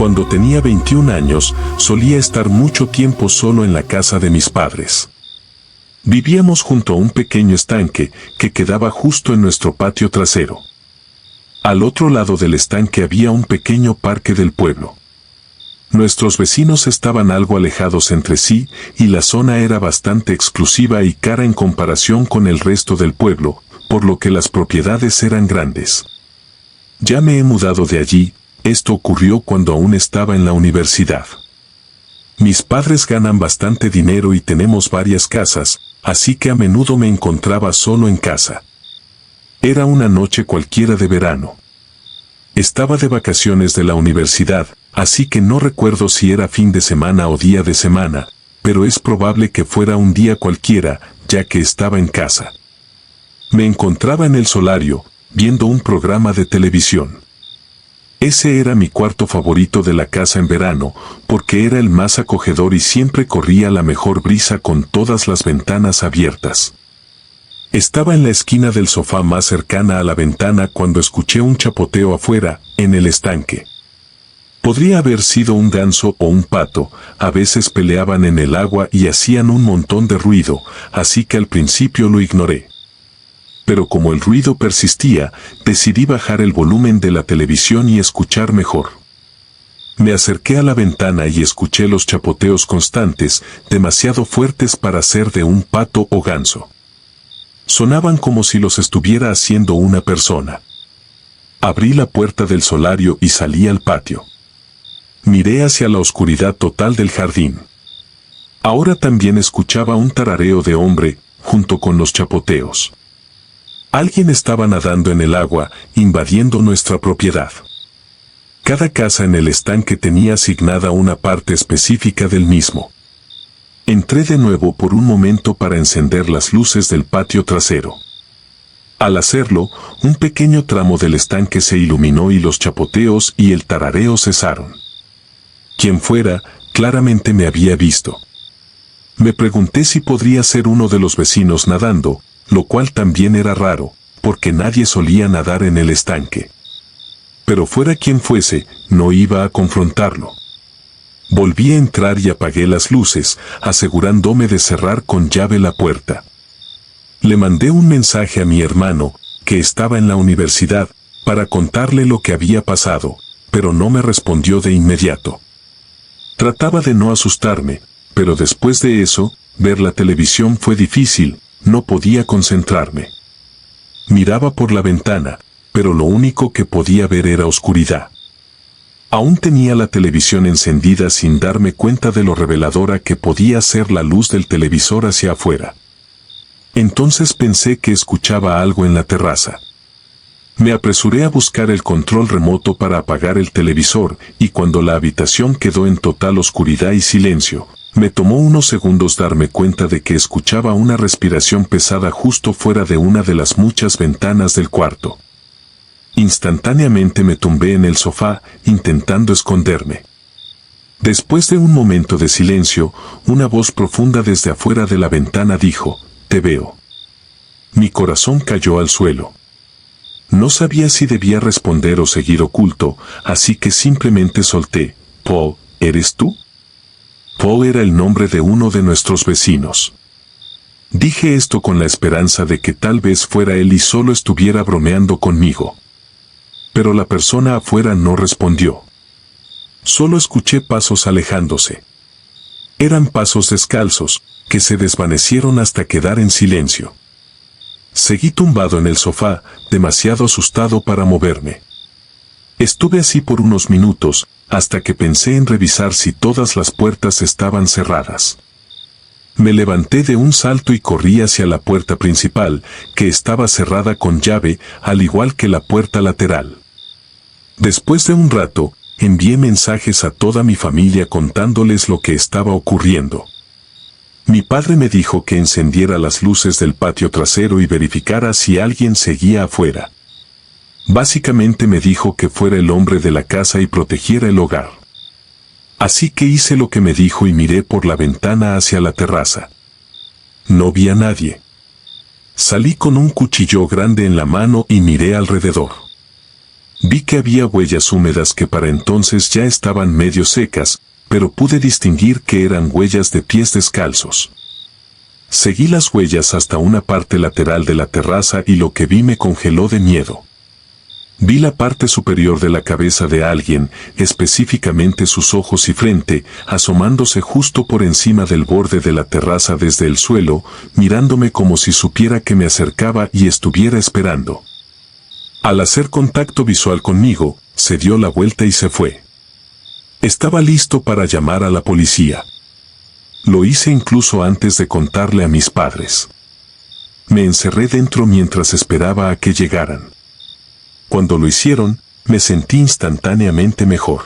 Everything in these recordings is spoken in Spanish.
Cuando tenía 21 años, solía estar mucho tiempo solo en la casa de mis padres. Vivíamos junto a un pequeño estanque que quedaba justo en nuestro patio trasero. Al otro lado del estanque había un pequeño parque del pueblo. Nuestros vecinos estaban algo alejados entre sí y la zona era bastante exclusiva y cara en comparación con el resto del pueblo, por lo que las propiedades eran grandes. Ya me he mudado de allí. Esto ocurrió cuando aún estaba en la universidad. Mis padres ganan bastante dinero y tenemos varias casas, así que a menudo me encontraba solo en casa. Era una noche cualquiera de verano. Estaba de vacaciones de la universidad, así que no recuerdo si era fin de semana o día de semana, pero es probable que fuera un día cualquiera, ya que estaba en casa. Me encontraba en el solario, viendo un programa de televisión. Ese era mi cuarto favorito de la casa en verano, porque era el más acogedor y siempre corría la mejor brisa con todas las ventanas abiertas. Estaba en la esquina del sofá más cercana a la ventana cuando escuché un chapoteo afuera, en el estanque. Podría haber sido un ganso o un pato, a veces peleaban en el agua y hacían un montón de ruido, así que al principio lo ignoré. Pero como el ruido persistía, decidí bajar el volumen de la televisión y escuchar mejor. Me acerqué a la ventana y escuché los chapoteos constantes, demasiado fuertes para ser de un pato o ganso. Sonaban como si los estuviera haciendo una persona. Abrí la puerta del solario y salí al patio. Miré hacia la oscuridad total del jardín. Ahora también escuchaba un tarareo de hombre, junto con los chapoteos. Alguien estaba nadando en el agua, invadiendo nuestra propiedad. Cada casa en el estanque tenía asignada una parte específica del mismo. Entré de nuevo por un momento para encender las luces del patio trasero. Al hacerlo, un pequeño tramo del estanque se iluminó y los chapoteos y el tarareo cesaron. Quien fuera, claramente me había visto. Me pregunté si podría ser uno de los vecinos nadando, lo cual también era raro, porque nadie solía nadar en el estanque. Pero fuera quien fuese, no iba a confrontarlo. Volví a entrar y apagué las luces, asegurándome de cerrar con llave la puerta. Le mandé un mensaje a mi hermano, que estaba en la universidad, para contarle lo que había pasado, pero no me respondió de inmediato. Trataba de no asustarme, pero después de eso, ver la televisión fue difícil. No podía concentrarme. Miraba por la ventana, pero lo único que podía ver era oscuridad. Aún tenía la televisión encendida sin darme cuenta de lo reveladora que podía ser la luz del televisor hacia afuera. Entonces pensé que escuchaba algo en la terraza. Me apresuré a buscar el control remoto para apagar el televisor, y cuando la habitación quedó en total oscuridad y silencio, me tomó unos segundos darme cuenta de que escuchaba una respiración pesada justo fuera de una de las muchas ventanas del cuarto. Instantáneamente me tumbé en el sofá, intentando esconderme. Después de un momento de silencio, una voz profunda desde afuera de la ventana dijo, «Te veo». Mi corazón cayó al suelo. No sabía si debía responder o seguir oculto, así que simplemente solté, «Paul, ¿eres tú?». Paul era el nombre de uno de nuestros vecinos. Dije esto con la esperanza de que tal vez fuera él y solo estuviera bromeando conmigo. Pero la persona afuera no respondió. Solo escuché pasos alejándose. Eran pasos descalzos, que se desvanecieron hasta quedar en silencio. Seguí tumbado en el sofá, demasiado asustado para moverme. Estuve así por unos minutos, hasta que pensé en revisar si todas las puertas estaban cerradas. Me levanté de un salto y corrí hacia la puerta principal, que estaba cerrada con llave, al igual que la puerta lateral. Después de un rato, envié mensajes a toda mi familia contándoles lo que estaba ocurriendo. Mi padre me dijo que encendiera las luces del patio trasero y verificara si alguien seguía afuera. Básicamente me dijo que fuera el hombre de la casa y protegiera el hogar. Así que hice lo que me dijo y miré por la ventana hacia la terraza. No vi a nadie. Salí con un cuchillo grande en la mano y miré alrededor. Vi que había huellas húmedas que para entonces ya estaban medio secas, pero pude distinguir que eran huellas de pies descalzos. Seguí las huellas hasta una parte lateral de la terraza y lo que vi me congeló de miedo. Vi la parte superior de la cabeza de alguien, específicamente sus ojos y frente, asomándose justo por encima del borde de la terraza desde el suelo, mirándome como si supiera que me acercaba y estuviera esperando. Al hacer contacto visual conmigo, se dio la vuelta y se fue. Estaba listo para llamar a la policía. Lo hice incluso antes de contarle a mis padres. Me encerré dentro mientras esperaba a que llegaran. Cuando lo hicieron, me sentí instantáneamente mejor.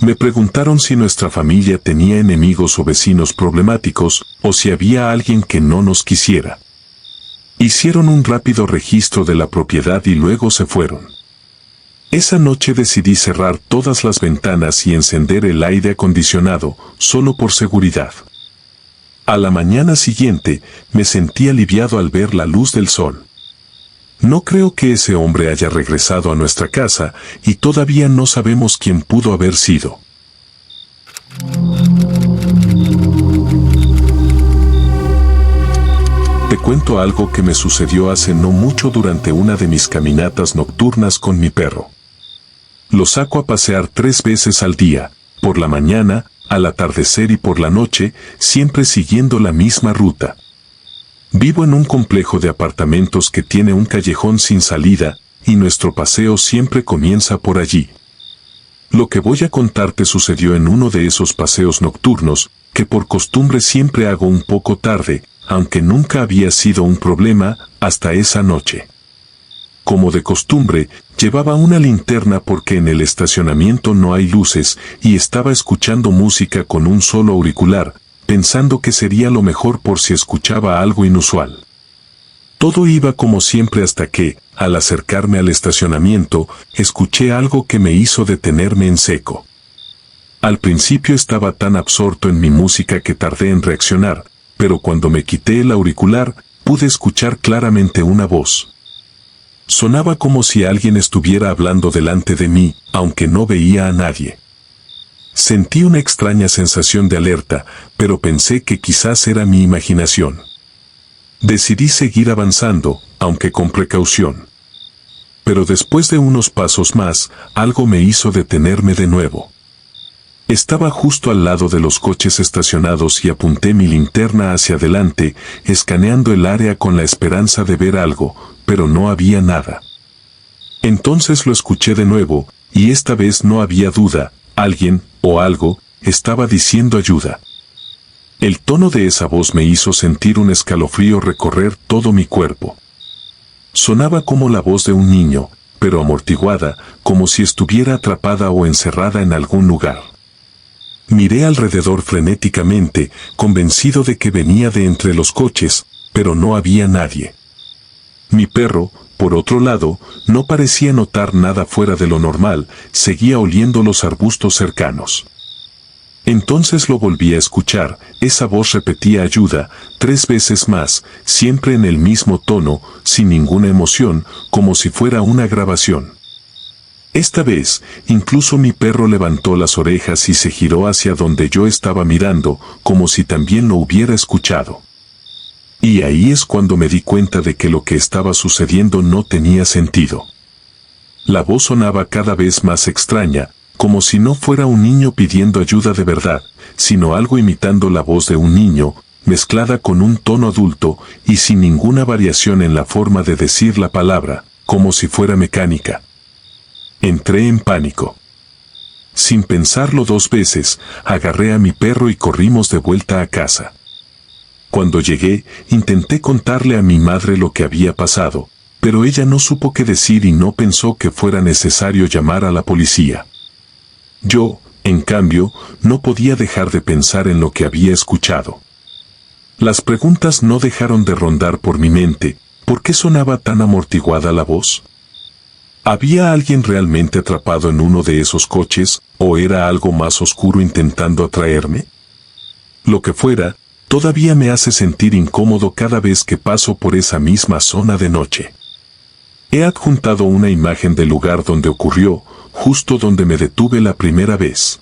Me preguntaron si nuestra familia tenía enemigos o vecinos problemáticos, o si había alguien que no nos quisiera. Hicieron un rápido registro de la propiedad y luego se fueron. Esa noche decidí cerrar todas las ventanas y encender el aire acondicionado, solo por seguridad. A la mañana siguiente, me sentí aliviado al ver la luz del sol. No creo que ese hombre haya regresado a nuestra casa y todavía no sabemos quién pudo haber sido. Te cuento algo que me sucedió hace no mucho durante una de mis caminatas nocturnas con mi perro. Lo saco a pasear 3 veces al día, por la mañana, al atardecer y por la noche, siempre siguiendo la misma ruta. Vivo en un complejo de apartamentos que tiene un callejón sin salida, y nuestro paseo siempre comienza por allí. Lo que voy a contarte sucedió en uno de esos paseos nocturnos, que por costumbre siempre hago un poco tarde, aunque nunca había sido un problema, hasta esa noche. Como de costumbre, llevaba una linterna porque en el estacionamiento no hay luces, y estaba escuchando música con un solo auricular, pensando que sería lo mejor por si escuchaba algo inusual. Todo iba como siempre hasta que, al acercarme al estacionamiento, escuché algo que me hizo detenerme en seco. Al principio estaba tan absorto en mi música que tardé en reaccionar, pero cuando me quité el auricular, pude escuchar claramente una voz. Sonaba como si alguien estuviera hablando delante de mí, aunque no veía a nadie. Sentí una extraña sensación de alerta, pero pensé que quizás era mi imaginación. Decidí seguir avanzando, aunque con precaución. Pero después de unos pasos más, algo me hizo detenerme de nuevo. Estaba justo al lado de los coches estacionados y apunté mi linterna hacia adelante, escaneando el área con la esperanza de ver algo, pero no había nada. Entonces lo escuché de nuevo, y esta vez no había duda, alguien, o algo, estaba diciendo ayuda. El tono de esa voz me hizo sentir un escalofrío recorrer todo mi cuerpo. Sonaba como la voz de un niño, pero amortiguada, como si estuviera atrapada o encerrada en algún lugar. Miré alrededor frenéticamente, convencido de que venía de entre los coches, pero no había nadie. Mi perro, por otro lado, no parecía notar nada fuera de lo normal, seguía oliendo los arbustos cercanos. Entonces lo volví a escuchar, esa voz repetía ayuda, 3 veces más, siempre en el mismo tono, sin ninguna emoción, como si fuera una grabación. Esta vez, incluso mi perro levantó las orejas y se giró hacia donde yo estaba mirando, como si también lo hubiera escuchado. Y ahí es cuando me di cuenta de que lo que estaba sucediendo no tenía sentido. La voz sonaba cada vez más extraña, como si no fuera un niño pidiendo ayuda de verdad, sino algo imitando la voz de un niño, mezclada con un tono adulto y sin ninguna variación en la forma de decir la palabra, como si fuera mecánica. Entré en pánico. Sin pensarlo 2 veces, agarré a mi perro y corrimos de vuelta a casa. Cuando llegué, intenté contarle a mi madre lo que había pasado, pero ella no supo qué decir y no pensó que fuera necesario llamar a la policía. Yo, en cambio, no podía dejar de pensar en lo que había escuchado. Las preguntas no dejaron de rondar por mi mente. ¿Por qué sonaba tan amortiguada la voz? ¿Había alguien realmente atrapado en uno de esos coches, o era algo más oscuro intentando atraerme? Lo que fuera, todavía me hace sentir incómodo cada vez que paso por esa misma zona de noche. He adjuntado una imagen del lugar donde ocurrió, justo donde me detuve la primera vez.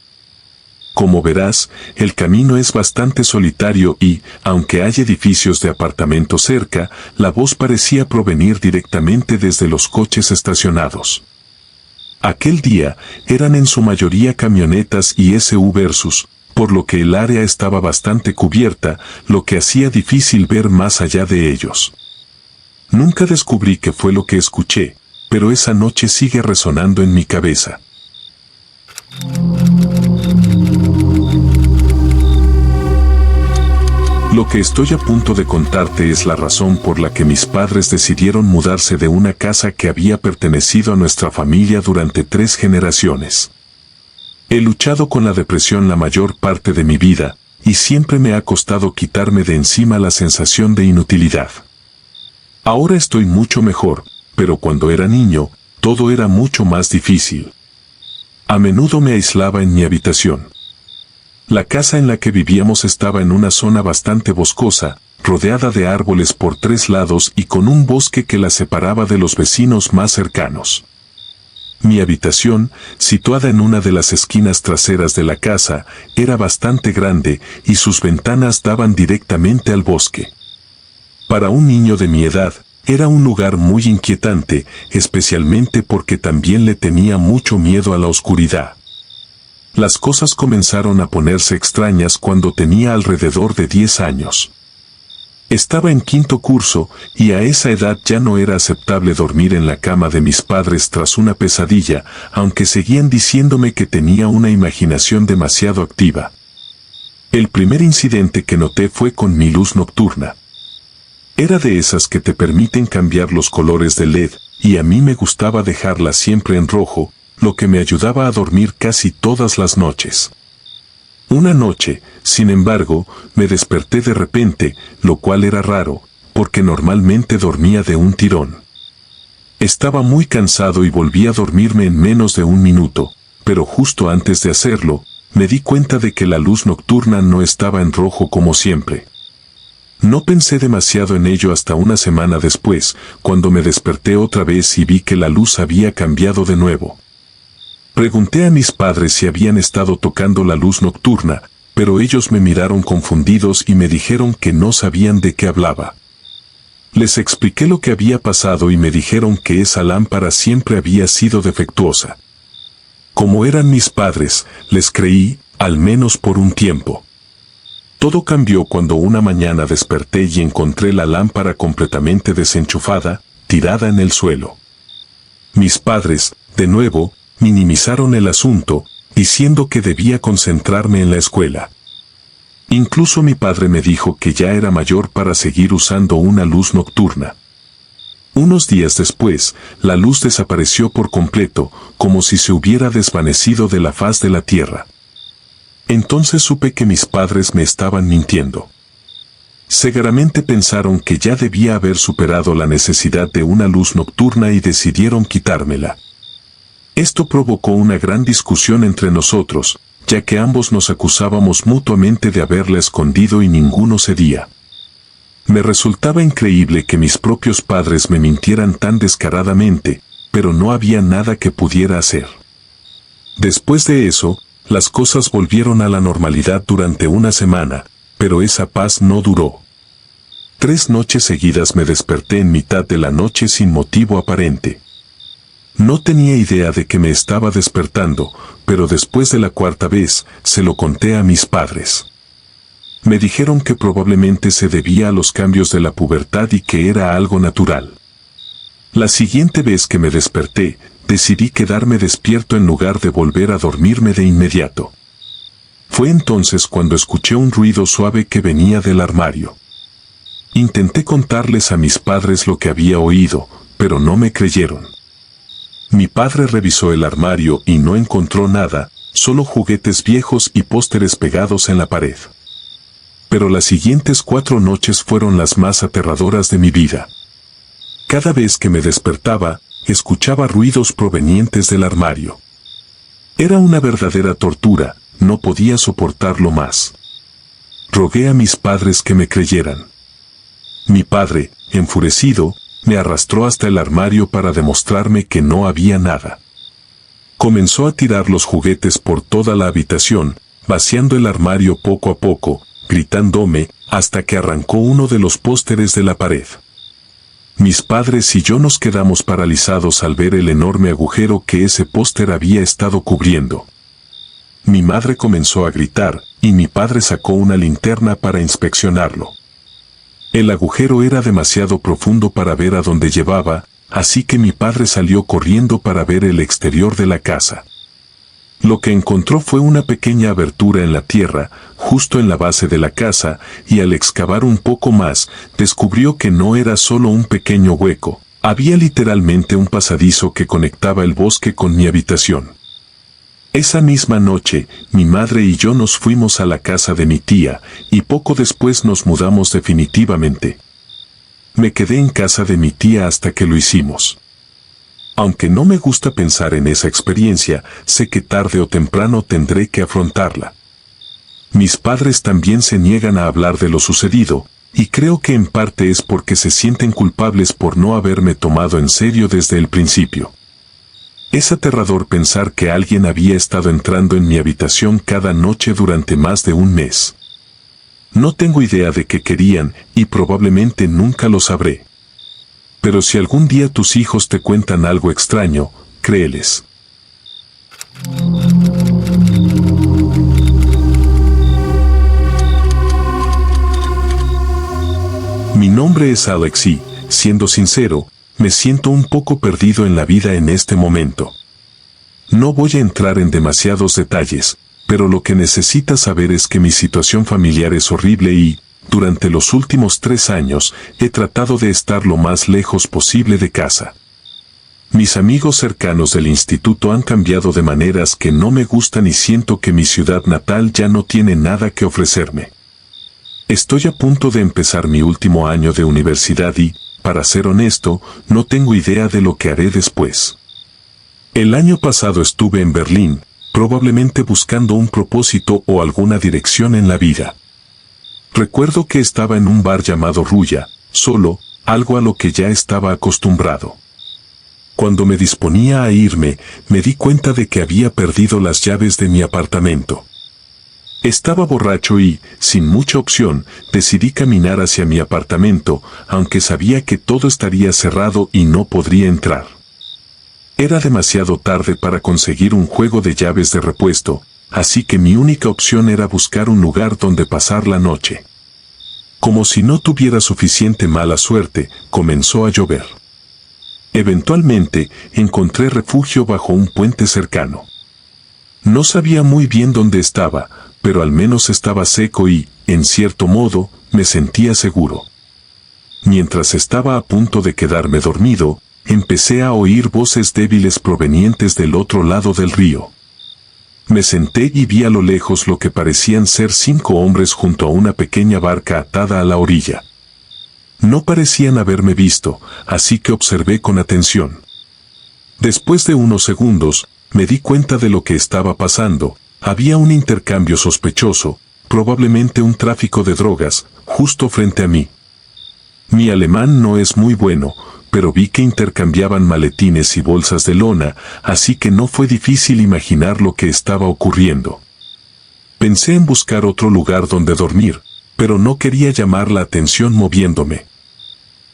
Como verás, el camino es bastante solitario y, aunque hay edificios de apartamentos cerca, la voz parecía provenir directamente desde los coches estacionados. Aquel día, eran en su mayoría camionetas y SUVs, por lo que el área estaba bastante cubierta, lo que hacía difícil ver más allá de ellos. Nunca descubrí qué fue lo que escuché, pero esa noche sigue resonando en mi cabeza. Lo que estoy a punto de contarte es la razón por la que mis padres decidieron mudarse de una casa que había pertenecido a nuestra familia durante 3 generaciones. He luchado con la depresión la mayor parte de mi vida, y siempre me ha costado quitarme de encima la sensación de inutilidad. Ahora estoy mucho mejor, pero cuando era niño, todo era mucho más difícil. A menudo me aislaba en mi habitación. La casa en la que vivíamos estaba en una zona bastante boscosa, rodeada de árboles por 3 lados y con un bosque que la separaba de los vecinos más cercanos. Mi habitación, situada en una de las esquinas traseras de la casa, era bastante grande y sus ventanas daban directamente al bosque. Para un niño de mi edad, era un lugar muy inquietante, especialmente porque también le tenía mucho miedo a la oscuridad. Las cosas comenzaron a ponerse extrañas cuando tenía alrededor de 10 años. Estaba en 5º curso, y a esa edad ya no era aceptable dormir en la cama de mis padres tras una pesadilla, aunque seguían diciéndome que tenía una imaginación demasiado activa. El primer incidente que noté fue con mi luz nocturna. Era de esas que te permiten cambiar los colores de LED, y a mí me gustaba dejarla siempre en rojo, lo que me ayudaba a dormir casi todas las noches. Una noche, sin embargo, me desperté de repente, lo cual era raro, porque normalmente dormía de un tirón. Estaba muy cansado y volví a dormirme en menos de 1 minuto, pero justo antes de hacerlo, me di cuenta de que la luz nocturna no estaba en rojo como siempre. No pensé demasiado en ello hasta una semana después, cuando me desperté otra vez y vi que la luz había cambiado de nuevo. Pregunté a mis padres si habían estado tocando la luz nocturna, pero ellos me miraron confundidos y me dijeron que no sabían de qué hablaba. Les expliqué lo que había pasado y me dijeron que esa lámpara siempre había sido defectuosa. Como eran mis padres, les creí, al menos por un tiempo. Todo cambió cuando una mañana desperté y encontré la lámpara completamente desenchufada, tirada en el suelo. Mis padres, de nuevo, minimizaron el asunto, diciendo que debía concentrarme en la escuela. Incluso mi padre me dijo que ya era mayor para seguir usando una luz nocturna. Unos días después, la luz desapareció por completo, como si se hubiera desvanecido de la faz de la tierra. Entonces supe que mis padres me estaban mintiendo. Seguramente pensaron que ya debía haber superado la necesidad de una luz nocturna y decidieron quitármela. Esto provocó una gran discusión entre nosotros, ya que ambos nos acusábamos mutuamente de haberla escondido y ninguno cedía. Me resultaba increíble que mis propios padres me mintieran tan descaradamente, pero no había nada que pudiera hacer. Después de eso, las cosas volvieron a la normalidad durante una semana, pero esa paz no duró. 3 noches seguidas me desperté en mitad de la noche sin motivo aparente. No tenía idea de que me estaba despertando, pero después de la 4ª vez, se lo conté a mis padres. Me dijeron que probablemente se debía a los cambios de la pubertad y que era algo natural. La siguiente vez que me desperté, decidí quedarme despierto en lugar de volver a dormirme de inmediato. Fue entonces cuando escuché un ruido suave que venía del armario. Intenté contarles a mis padres lo que había oído, pero no me creyeron. Mi padre revisó el armario y no encontró nada, solo juguetes viejos y pósteres pegados en la pared. Pero las siguientes 4 noches fueron las más aterradoras de mi vida. Cada vez que me despertaba, escuchaba ruidos provenientes del armario. Era una verdadera tortura, no podía soportarlo más. Rogué a mis padres que me creyeran. Mi padre, enfurecido, me arrastró hasta el armario para demostrarme que no había nada. Comenzó a tirar los juguetes por toda la habitación, vaciando el armario poco a poco, gritándome, hasta que arrancó uno de los pósteres de la pared. Mis padres y yo nos quedamos paralizados al ver el enorme agujero que ese póster había estado cubriendo. Mi madre comenzó a gritar, y mi padre sacó una linterna para inspeccionarlo. El agujero era demasiado profundo para ver a dónde llevaba, así que mi padre salió corriendo para ver el exterior de la casa. Lo que encontró fue una pequeña abertura en la tierra, justo en la base de la casa, y al excavar un poco más, descubrió que no era solo un pequeño hueco, había literalmente un pasadizo que conectaba el bosque con mi habitación. Esa misma noche, mi madre y yo nos fuimos a la casa de mi tía, y poco después nos mudamos definitivamente. Me quedé en casa de mi tía hasta que lo hicimos. Aunque no me gusta pensar en esa experiencia, sé que tarde o temprano tendré que afrontarla. Mis padres también se niegan a hablar de lo sucedido, y creo que en parte es porque se sienten culpables por no haberme tomado en serio desde el principio. Es aterrador pensar que alguien había estado entrando en mi habitación cada noche durante más de un mes. No tengo idea de qué querían, y probablemente nunca lo sabré. Pero si algún día tus hijos te cuentan algo extraño, créeles. Mi nombre es Alex y, siendo sincero, me siento un poco perdido en la vida en este momento. No voy a entrar en demasiados detalles, pero lo que necesitas saber es que mi situación familiar es horrible y, durante los últimos 3 años, he tratado de estar lo más lejos posible de casa. Mis amigos cercanos del instituto han cambiado de maneras que no me gustan y siento que mi ciudad natal ya no tiene nada que ofrecerme. Estoy a punto de empezar mi último año de universidad y, para ser honesto, no tengo idea de lo que haré después. El año pasado estuve en Berlín, probablemente buscando un propósito o alguna dirección en la vida. Recuerdo que estaba en un bar llamado Ruya, solo, algo a lo que ya estaba acostumbrado. Cuando me disponía a irme, me di cuenta de que había perdido las llaves de mi apartamento. Estaba borracho y, sin mucha opción, decidí caminar hacia mi apartamento, aunque sabía que todo estaría cerrado y no podría entrar. Era demasiado tarde para conseguir un juego de llaves de repuesto, así que mi única opción era buscar un lugar donde pasar la noche. Como si no tuviera suficiente mala suerte, comenzó a llover. Eventualmente, encontré refugio bajo un puente cercano. No sabía muy bien dónde estaba, pero al menos estaba seco y, en cierto modo, me sentía seguro. Mientras estaba a punto de quedarme dormido, empecé a oír voces débiles provenientes del otro lado del río. Me senté y vi a lo lejos lo que parecían ser 5 hombres junto a una pequeña barca atada a la orilla. No parecían haberme visto, así que observé con atención. Después de unos segundos, me di cuenta de lo que estaba pasando. Había un intercambio sospechoso, probablemente un tráfico de drogas, justo frente a mí. Mi alemán no es muy bueno, pero vi que intercambiaban maletines y bolsas de lona, así que no fue difícil imaginar lo que estaba ocurriendo. Pensé en buscar otro lugar donde dormir, pero no quería llamar la atención moviéndome.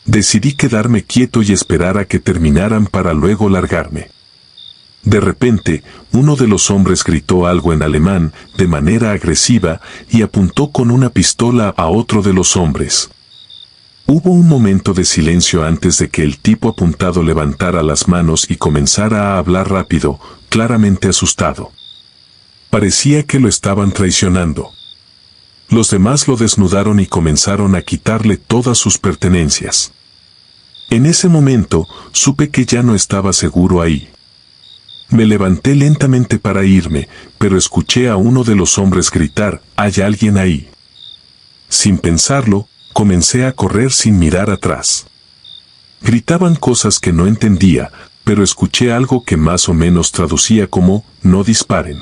Decidí quedarme quieto y esperar a que terminaran para luego largarme. De repente, uno de los hombres gritó algo en alemán, de manera agresiva, y apuntó con una pistola a otro de los hombres. Hubo un momento de silencio antes de que el tipo apuntado levantara las manos y comenzara a hablar rápido, claramente asustado. Parecía que lo estaban traicionando. Los demás lo desnudaron y comenzaron a quitarle todas sus pertenencias. En ese momento, supe que ya no estaba seguro ahí. Me levanté lentamente para irme, pero escuché a uno de los hombres gritar, «¿Hay alguien ahí?». Sin pensarlo, comencé a correr sin mirar atrás. Gritaban cosas que no entendía, pero escuché algo que más o menos traducía como, «No disparen».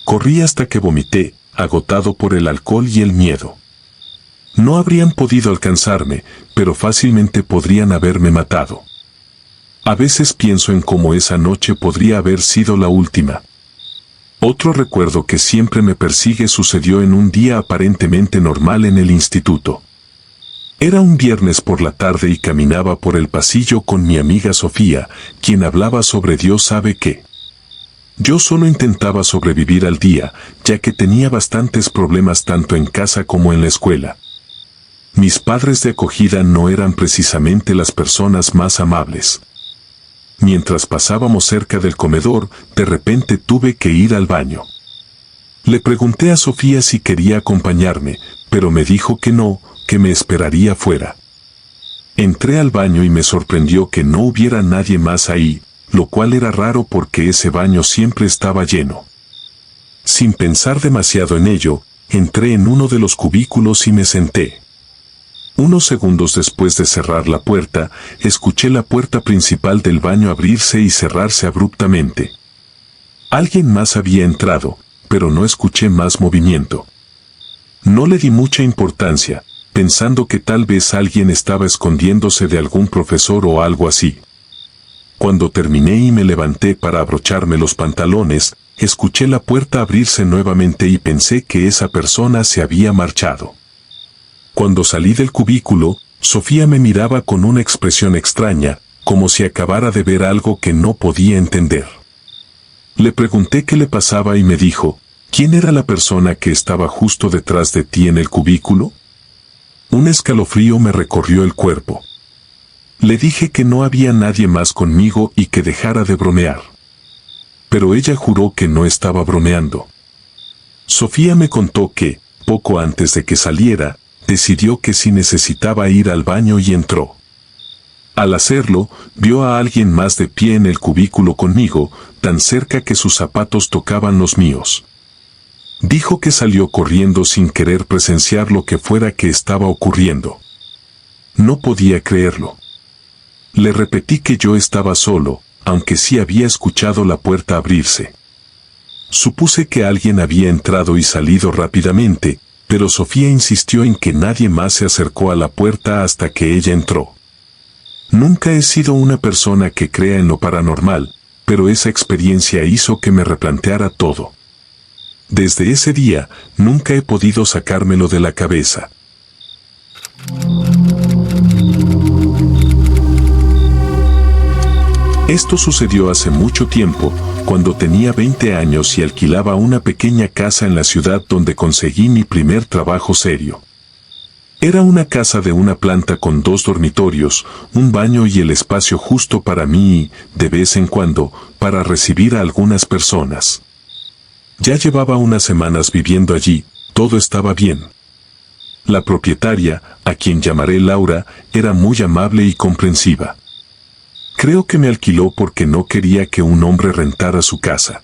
Corrí hasta que vomité, agotado por el alcohol y el miedo. No habrían podido alcanzarme, pero fácilmente podrían haberme matado. A veces pienso en cómo esa noche podría haber sido la última. Otro recuerdo que siempre me persigue sucedió en un día aparentemente normal en el instituto. Era un viernes por la tarde y caminaba por el pasillo con mi amiga Sofía, quien hablaba sobre Dios sabe qué. Yo solo intentaba sobrevivir al día, ya que tenía bastantes problemas tanto en casa como en la escuela. Mis padres de acogida no eran precisamente las personas más amables. Mientras pasábamos cerca del comedor, de repente tuve que ir al baño. Le pregunté a Sofía si quería acompañarme, pero me dijo que no, que me esperaría fuera. Entré al baño y me sorprendió que no hubiera nadie más ahí, lo cual era raro porque ese baño siempre estaba lleno. Sin pensar demasiado en ello, entré en uno de los cubículos y me senté. Unos segundos después de cerrar la puerta, escuché la puerta principal del baño abrirse y cerrarse abruptamente. Alguien más había entrado, pero no escuché más movimiento. No le di mucha importancia, pensando que tal vez alguien estaba escondiéndose de algún profesor o algo así. Cuando terminé y me levanté para abrocharme los pantalones, escuché la puerta abrirse nuevamente y pensé que esa persona se había marchado. Cuando salí del cubículo, Sofía me miraba con una expresión extraña, como si acabara de ver algo que no podía entender. Le pregunté qué le pasaba y me dijo, ¿quién era la persona que estaba justo detrás de ti en el cubículo? Un escalofrío me recorrió el cuerpo. Le dije que no había nadie más conmigo y que dejara de bromear. Pero ella juró que no estaba bromeando. Sofía me contó que, poco antes de que saliera, decidió que sí necesitaba ir al baño y entró. Al hacerlo, vio a alguien más de pie en el cubículo conmigo, tan cerca que sus zapatos tocaban los míos. Dijo que salió corriendo sin querer presenciar lo que fuera que estaba ocurriendo. No podía creerlo. Le repetí que yo estaba solo, aunque sí había escuchado la puerta abrirse. Supuse que alguien había entrado y salido rápidamente, pero Sofía insistió en que nadie más se acercó a la puerta hasta que ella entró. Nunca he sido una persona que crea en lo paranormal, pero esa experiencia hizo que me replanteara todo. Desde ese día, nunca he podido sacármelo de la cabeza. Esto sucedió hace mucho tiempo, cuando tenía 20 años y alquilaba una pequeña casa en la ciudad donde conseguí mi primer trabajo serio. Era una casa de una planta con 2 dormitorios, un baño y el espacio justo para mí y, de vez en cuando, para recibir a algunas personas. Ya llevaba unas semanas viviendo allí, todo estaba bien. La propietaria, a quien llamaré Laura, era muy amable y comprensiva. Creo que me alquiló porque no quería que un hombre rentara su casa.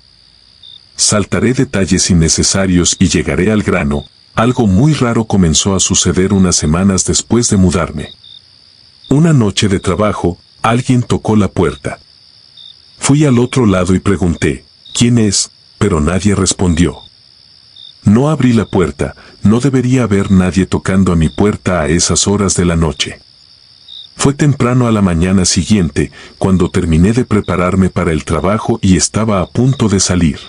Saltaré detalles innecesarios y llegaré al grano. Algo muy raro comenzó a suceder unas semanas después de mudarme. Una noche de trabajo, alguien tocó la puerta. Fui al otro lado y pregunté, ¿quién es?, pero nadie respondió. No abrí la puerta, no debería haber nadie tocando a mi puerta a esas horas de la noche. Fue temprano a la mañana siguiente, cuando terminé de prepararme para el trabajo y estaba a punto de salir.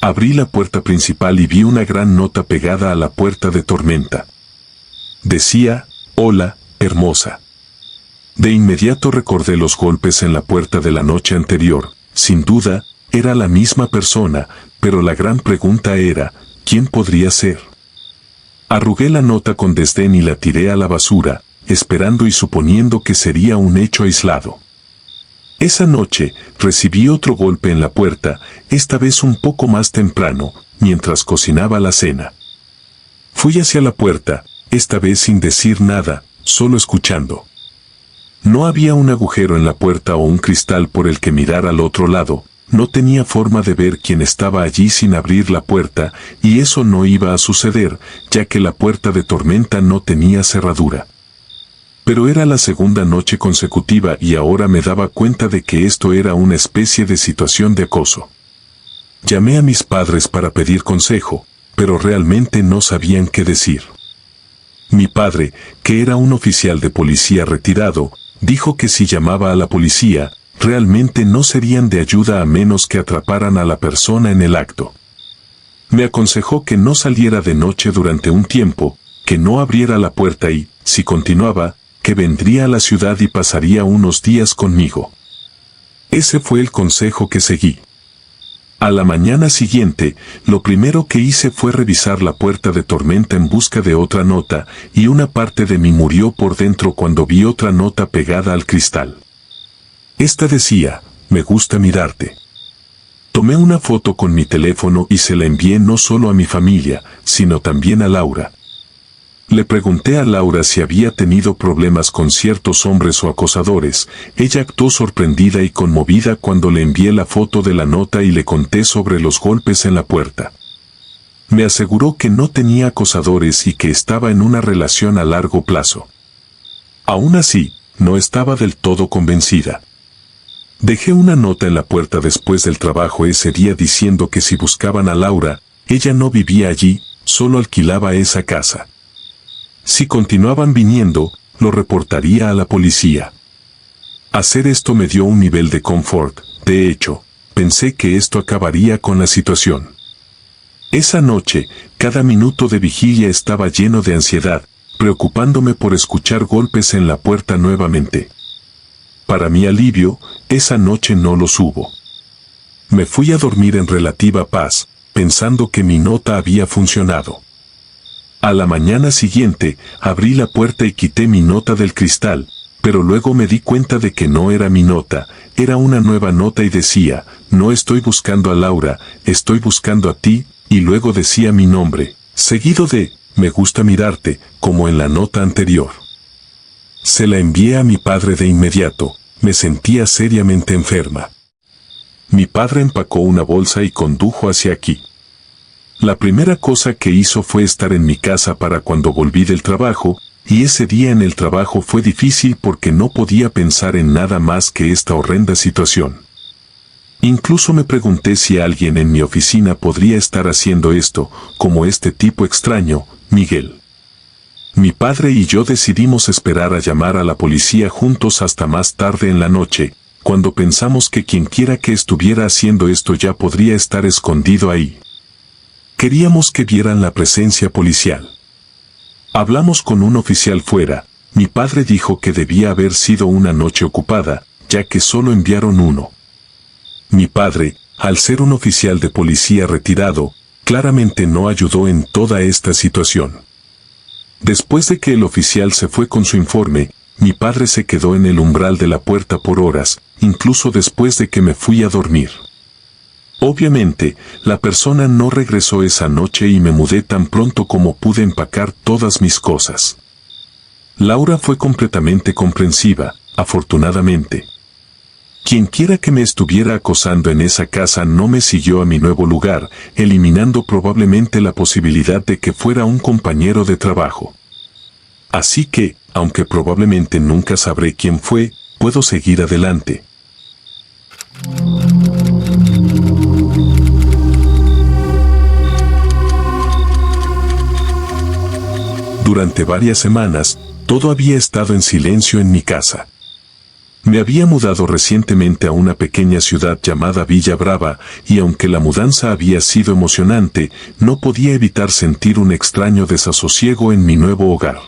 Abrí la puerta principal y vi una gran nota pegada a la puerta de Tormenta. Decía, «Hola, hermosa». De inmediato recordé los golpes en la puerta de la noche anterior. Sin duda, era la misma persona, pero la gran pregunta era, ¿quién podría ser? Arrugué la nota con desdén y la tiré a la basura, esperando y suponiendo que sería un hecho aislado. Esa noche, recibí otro golpe en la puerta, esta vez un poco más temprano, mientras cocinaba la cena. Fui hacia la puerta, esta vez sin decir nada, solo escuchando. No había un agujero en la puerta o un cristal por el que mirar al otro lado, no tenía forma de ver quién estaba allí sin abrir la puerta, y eso no iba a suceder, ya que la puerta de Tormenta no tenía cerradura. Pero era la segunda noche consecutiva y ahora me daba cuenta de que esto era una especie de situación de acoso. Llamé a mis padres para pedir consejo, pero realmente no sabían qué decir. Mi padre, que era un oficial de policía retirado, dijo que si llamaba a la policía, realmente no serían de ayuda a menos que atraparan a la persona en el acto. Me aconsejó que no saliera de noche durante un tiempo, que no abriera la puerta y, si continuaba, que vendría a la ciudad y pasaría unos días conmigo. Ese fue el consejo que seguí. A la mañana siguiente, lo primero que hice fue revisar la puerta de tormenta en busca de otra nota, y una parte de mí murió por dentro cuando vi otra nota pegada al cristal. Esta decía, me gusta mirarte. Tomé una foto con mi teléfono y se la envié no solo a mi familia, sino también a Laura. Le pregunté a Laura si había tenido problemas con ciertos hombres o acosadores. Ella actuó sorprendida y conmovida cuando le envié la foto de la nota y le conté sobre los golpes en la puerta. Me aseguró que no tenía acosadores y que estaba en una relación a largo plazo. Aún así, no estaba del todo convencida. Dejé una nota en la puerta después del trabajo ese día diciendo que si buscaban a Laura, ella no vivía allí, solo alquilaba esa casa. Si continuaban viniendo, lo reportaría a la policía. Hacer esto me dio un nivel de confort. De hecho, pensé que esto acabaría con la situación. Esa noche, cada minuto de vigilia estaba lleno de ansiedad, preocupándome por escuchar golpes en la puerta nuevamente. Para mi alivio, esa noche no los hubo. Me fui a dormir en relativa paz, pensando que mi nota había funcionado. A la mañana siguiente, abrí la puerta y quité mi nota del cristal, pero luego me di cuenta de que no era mi nota, era una nueva nota y decía, no estoy buscando a Laura, estoy buscando a ti, y luego decía mi nombre, seguido de, me gusta mirarte, como en la nota anterior. Se la envié a mi padre de inmediato, me sentía seriamente enferma. Mi padre empacó una bolsa y condujo hacia aquí. La primera cosa que hizo fue estar en mi casa para cuando volví del trabajo, y ese día en el trabajo fue difícil porque no podía pensar en nada más que esta horrenda situación. Incluso me pregunté si alguien en mi oficina podría estar haciendo esto, como este tipo extraño, Miguel. Mi padre y yo decidimos esperar a llamar a la policía juntos hasta más tarde en la noche, cuando pensamos que quienquiera que estuviera haciendo esto ya podría estar escondido ahí. Queríamos que vieran la presencia policial. Hablamos con un oficial fuera. Mi padre dijo que debía haber sido una noche ocupada, ya que solo enviaron uno. Mi padre, al ser un oficial de policía retirado, claramente no ayudó en toda esta situación. Después de que el oficial se fue con su informe, mi padre se quedó en el umbral de la puerta por horas, incluso después de que me fui a dormir. Obviamente, la persona no regresó esa noche y me mudé tan pronto como pude empacar todas mis cosas. Laura fue completamente comprensiva, afortunadamente. Quienquiera que me estuviera acosando en esa casa no me siguió a mi nuevo lugar, eliminando probablemente la posibilidad de que fuera un compañero de trabajo. Así que, aunque probablemente nunca sabré quién fue, puedo seguir adelante. Durante varias semanas, todo había estado en silencio en mi casa. Me había mudado recientemente a una pequeña ciudad llamada Villa Brava, y aunque la mudanza había sido emocionante, no podía evitar sentir un extraño desasosiego en mi nuevo hogar.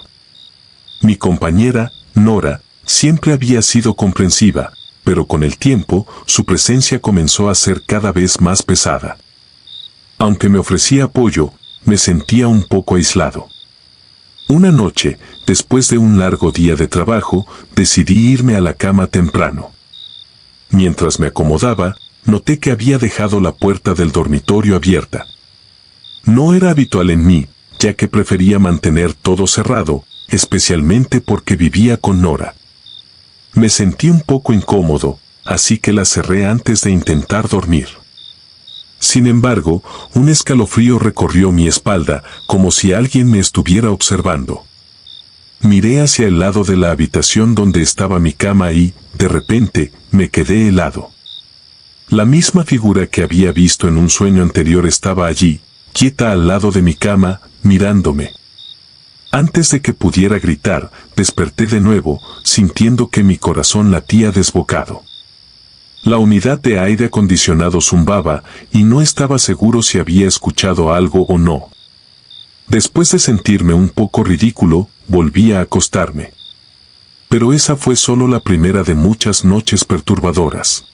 Mi compañera, Nora, siempre había sido comprensiva, pero con el tiempo, su presencia comenzó a ser cada vez más pesada. Aunque me ofrecía apoyo, me sentía un poco aislado. Una noche, después de un largo día de trabajo, decidí irme a la cama temprano. Mientras me acomodaba, noté que había dejado la puerta del dormitorio abierta. No era habitual en mí, ya que prefería mantener todo cerrado, especialmente porque vivía con Nora. Me sentí un poco incómodo, así que la cerré antes de intentar dormir. Sin embargo, un escalofrío recorrió mi espalda, como si alguien me estuviera observando. Miré hacia el lado de la habitación donde estaba mi cama y, de repente, me quedé helado. La misma figura que había visto en un sueño anterior estaba allí, quieta al lado de mi cama, mirándome. Antes de que pudiera gritar, desperté de nuevo, sintiendo que mi corazón latía desbocado. La unidad de aire acondicionado zumbaba y no estaba seguro si había escuchado algo o no. Después de sentirme un poco ridículo, volví a acostarme. Pero esa fue solo la primera de muchas noches perturbadoras.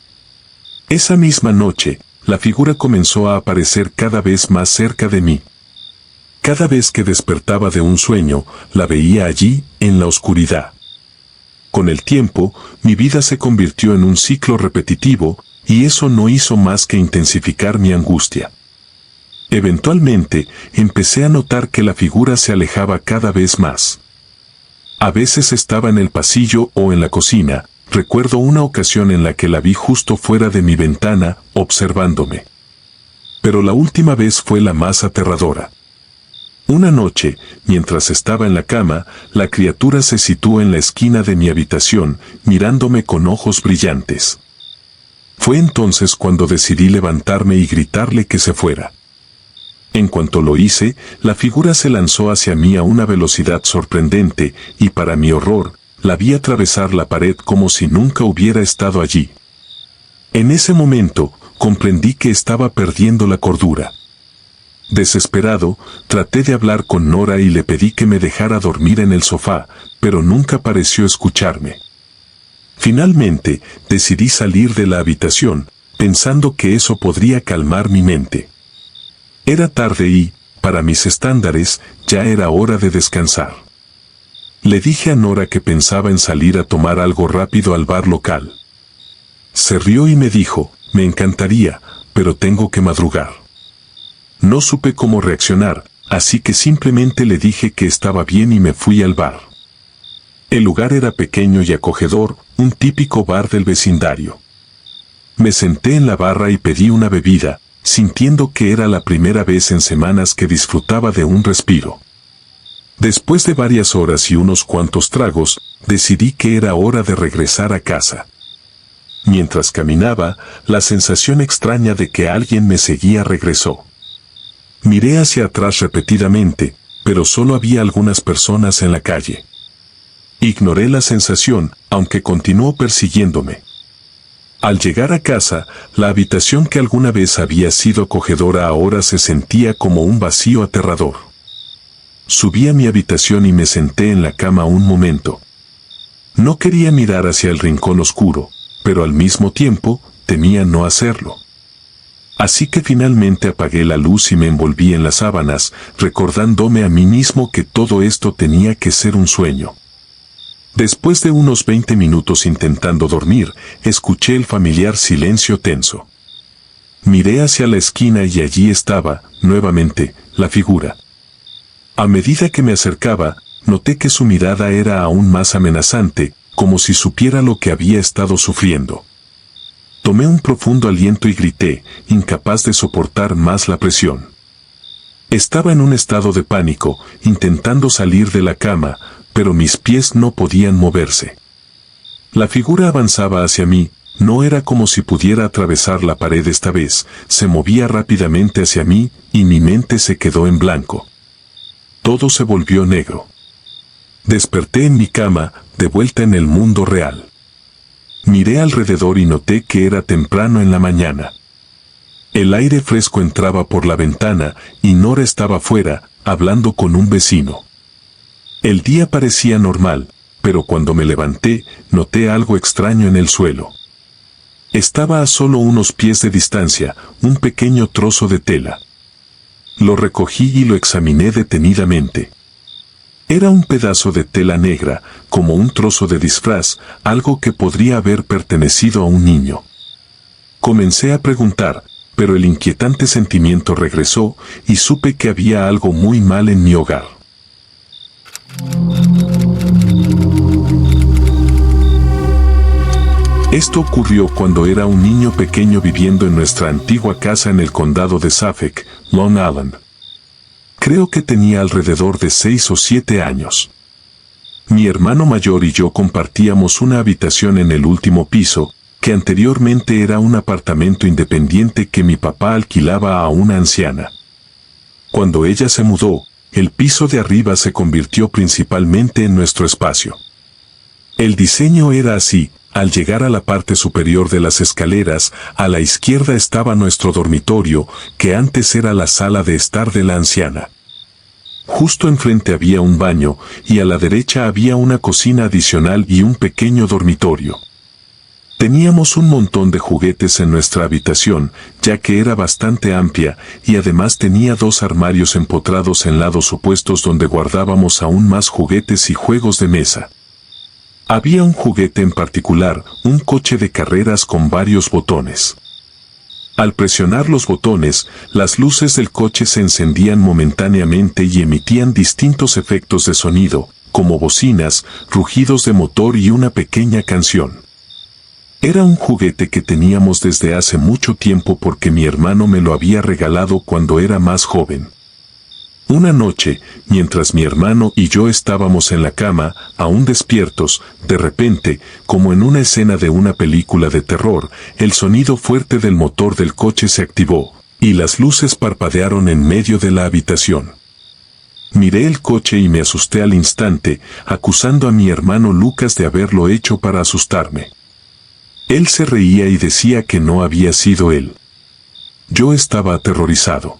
Esa misma noche, la figura comenzó a aparecer cada vez más cerca de mí. Cada vez que despertaba de un sueño, la veía allí, en la oscuridad. Con el tiempo, mi vida se convirtió en un ciclo repetitivo, y eso no hizo más que intensificar mi angustia. Eventualmente, empecé a notar que la figura se alejaba cada vez más. A veces estaba en el pasillo o en la cocina. Recuerdo una ocasión en la que la vi justo fuera de mi ventana, observándome. Pero la última vez fue la más aterradora. Una noche, mientras estaba en la cama, la criatura se situó en la esquina de mi habitación, mirándome con ojos brillantes. Fue entonces cuando decidí levantarme y gritarle que se fuera. En cuanto lo hice, la figura se lanzó hacia mí a una velocidad sorprendente, y para mi horror, la vi atravesar la pared como si nunca hubiera estado allí. En ese momento, comprendí que estaba perdiendo la cordura. Desesperado, traté de hablar con Nora y le pedí que me dejara dormir en el sofá, pero nunca pareció escucharme. Finalmente, decidí salir de la habitación, pensando que eso podría calmar mi mente. Era tarde y, para mis estándares, ya era hora de descansar. Le dije a Nora que pensaba en salir a tomar algo rápido al bar local. Se rió y me dijo, me encantaría, pero tengo que madrugar. No supe cómo reaccionar, así que simplemente le dije que estaba bien y me fui al bar. El lugar era pequeño y acogedor, un típico bar del vecindario. Me senté en la barra y pedí una bebida, sintiendo que era la primera vez en semanas que disfrutaba de un respiro. Después de varias horas y unos cuantos tragos, decidí que era hora de regresar a casa. Mientras caminaba, la sensación extraña de que alguien me seguía regresó. Miré hacia atrás repetidamente, pero solo había algunas personas en la calle. Ignoré la sensación, aunque continuó persiguiéndome. Al llegar a casa, la habitación que alguna vez había sido acogedora ahora se sentía como un vacío aterrador. Subí a mi habitación y me senté en la cama un momento. No quería mirar hacia el rincón oscuro, pero al mismo tiempo, temía no hacerlo. Así que finalmente apagué la luz y me envolví en las sábanas, recordándome a mí mismo que todo esto tenía que ser un sueño. Después de unos 20 minutos intentando dormir, escuché el familiar silencio tenso. Miré hacia la esquina y allí estaba, nuevamente, la figura. A medida que me acercaba, noté que su mirada era aún más amenazante, como si supiera lo que había estado sufriendo. Tomé un profundo aliento y grité, incapaz de soportar más la presión. Estaba en un estado de pánico, intentando salir de la cama, pero mis pies no podían moverse. La figura avanzaba hacia mí, no era como si pudiera atravesar la pared esta vez, se movía rápidamente hacia mí, y mi mente se quedó en blanco. Todo se volvió negro. Desperté en mi cama, de vuelta en el mundo real. Miré alrededor y noté que era temprano en la mañana. El aire fresco entraba por la ventana y Nora estaba fuera, hablando con un vecino. El día parecía normal, pero cuando me levanté, noté algo extraño en el suelo. Estaba a solo unos pies de distancia, un pequeño trozo de tela. Lo recogí y lo examiné detenidamente. Era un pedazo de tela negra, como un trozo de disfraz, algo que podría haber pertenecido a un niño. Comencé a preguntar, pero el inquietante sentimiento regresó y supe que había algo muy mal en mi hogar. Esto ocurrió cuando era un niño pequeño viviendo en nuestra antigua casa en el condado de Suffolk, Long Island. Creo que tenía alrededor de 6 o 7 años. Mi hermano mayor y yo compartíamos una habitación en el último piso, que anteriormente era un apartamento independiente que mi papá alquilaba a una anciana. Cuando ella se mudó, el piso de arriba se convirtió principalmente en nuestro espacio. El diseño era así: al llegar a la parte superior de las escaleras, a la izquierda estaba nuestro dormitorio, que antes era la sala de estar de la anciana. Justo enfrente había un baño, y a la derecha había una cocina adicional y un pequeño dormitorio. Teníamos un montón de juguetes en nuestra habitación, ya que era bastante amplia, y además tenía 2 armarios empotrados en lados opuestos donde guardábamos aún más juguetes y juegos de mesa. Había un juguete en particular, un coche de carreras con varios botones. Al presionar los botones, las luces del coche se encendían momentáneamente y emitían distintos efectos de sonido, como bocinas, rugidos de motor y una pequeña canción. Era un juguete que teníamos desde hace mucho tiempo porque mi hermano me lo había regalado cuando era más joven. Una noche, mientras mi hermano y yo estábamos en la cama, aún despiertos, de repente, como en una escena de una película de terror, el sonido fuerte del motor del coche se activó, y las luces parpadearon en medio de la habitación. Miré el coche y me asusté al instante, acusando a mi hermano Lucas de haberlo hecho para asustarme. Él se reía y decía que no había sido él. Yo estaba aterrorizado.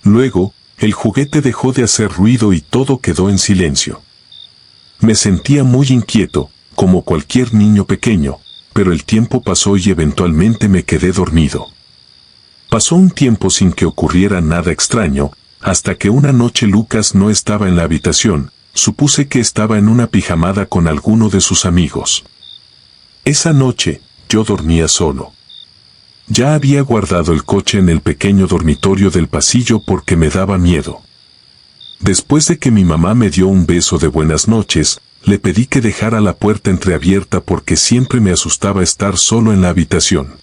Luego, el juguete dejó de hacer ruido y todo quedó en silencio. Me sentía muy inquieto, como cualquier niño pequeño, pero el tiempo pasó y eventualmente me quedé dormido. Pasó un tiempo sin que ocurriera nada extraño, hasta que una noche Lucas no estaba en la habitación. Supuse que estaba en una pijamada con alguno de sus amigos. Esa noche, yo dormía solo. Ya había guardado el coche en el pequeño dormitorio del pasillo porque me daba miedo. Después de que mi mamá me dio un beso de buenas noches, le pedí que dejara la puerta entreabierta porque siempre me asustaba estar solo en la habitación.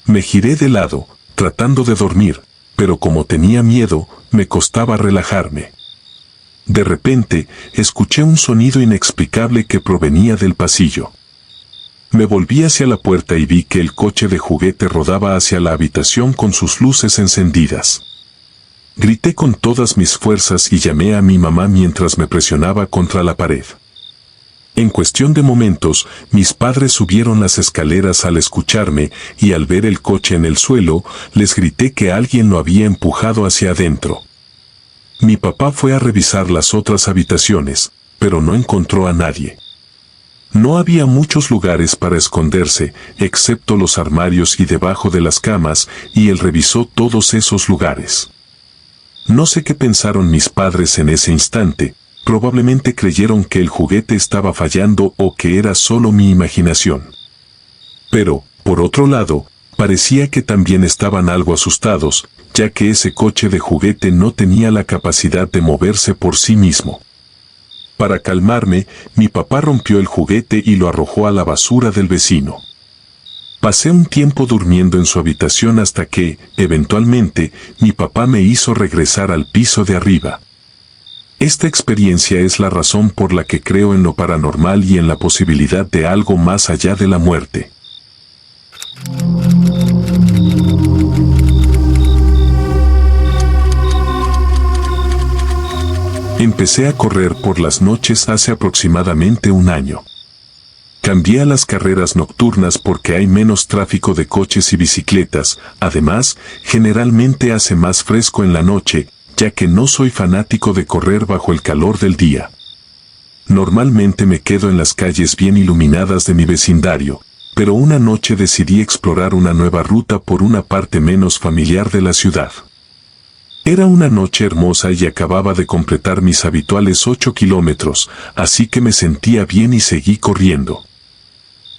Me giré de lado, tratando de dormir, pero como tenía miedo, me costaba relajarme. De repente, escuché un sonido inexplicable que provenía del pasillo. Me volví hacia la puerta y vi que el coche de juguete rodaba hacia la habitación con sus luces encendidas. Grité con todas mis fuerzas y llamé a mi mamá mientras me presionaba contra la pared. En cuestión de momentos, mis padres subieron las escaleras al escucharme y al ver el coche en el suelo, les grité que alguien lo había empujado hacia adentro. Mi papá fue a revisar las otras habitaciones, pero no encontró a nadie. No había muchos lugares para esconderse, excepto los armarios y debajo de las camas, y él revisó todos esos lugares. No sé qué pensaron mis padres en ese instante, probablemente creyeron que el juguete estaba fallando o que era solo mi imaginación. Pero, por otro lado, parecía que también estaban algo asustados, ya que ese coche de juguete no tenía la capacidad de moverse por sí mismo. Para calmarme, mi papá rompió el juguete y lo arrojó a la basura del vecino. Pasé un tiempo durmiendo en su habitación hasta que, eventualmente, mi papá me hizo regresar al piso de arriba. Esta experiencia es la razón por la que creo en lo paranormal y en la posibilidad de algo más allá de la muerte. Empecé a correr por las noches hace aproximadamente un año. Cambié a las carreras nocturnas porque hay menos tráfico de coches y bicicletas, además, generalmente hace más fresco en la noche, ya que no soy fanático de correr bajo el calor del día. Normalmente me quedo en las calles bien iluminadas de mi vecindario, pero una noche decidí explorar una nueva ruta por una parte menos familiar de la ciudad. Era una noche hermosa y acababa de completar mis habituales 8 kilómetros, así que me sentía bien y seguí corriendo.